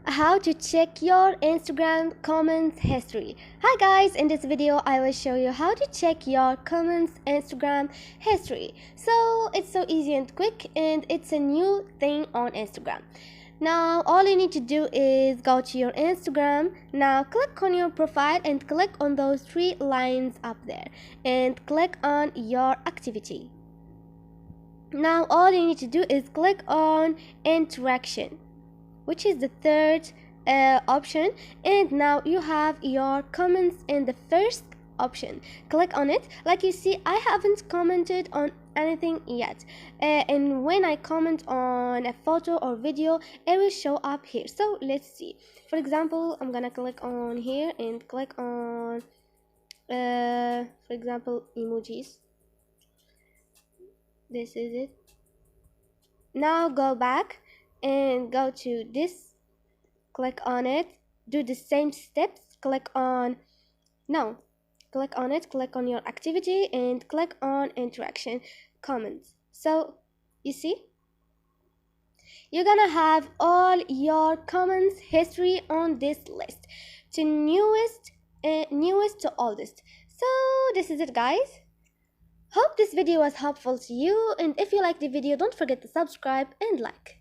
How to check your Instagram comments history. Hi guys, in this video I will show you how to check your comments Instagram history. So it's so easy and quick, and it's a new thing on Instagram. Now all you need to do is go to your Instagram. Now click on your profile and click on those three lines up there and click on your activity. Now all you need to do is click on interaction, which is the third option, and now you have your comments in the first option. Click on it. Like you see, I haven't commented on anything yet, and when I comment on a photo or video, it will show up here. So let's see. For example, I'm gonna click on here and click on for example, emojis. This is it. Now go back and go to this, click on it, do the same steps, click on it, click on your activity and click on interaction comments. So you see, you're gonna have all your comments history on this list, to newest to oldest. So this is it, guys. Hope this video was helpful to you, and if you like the video, don't forget to subscribe and like.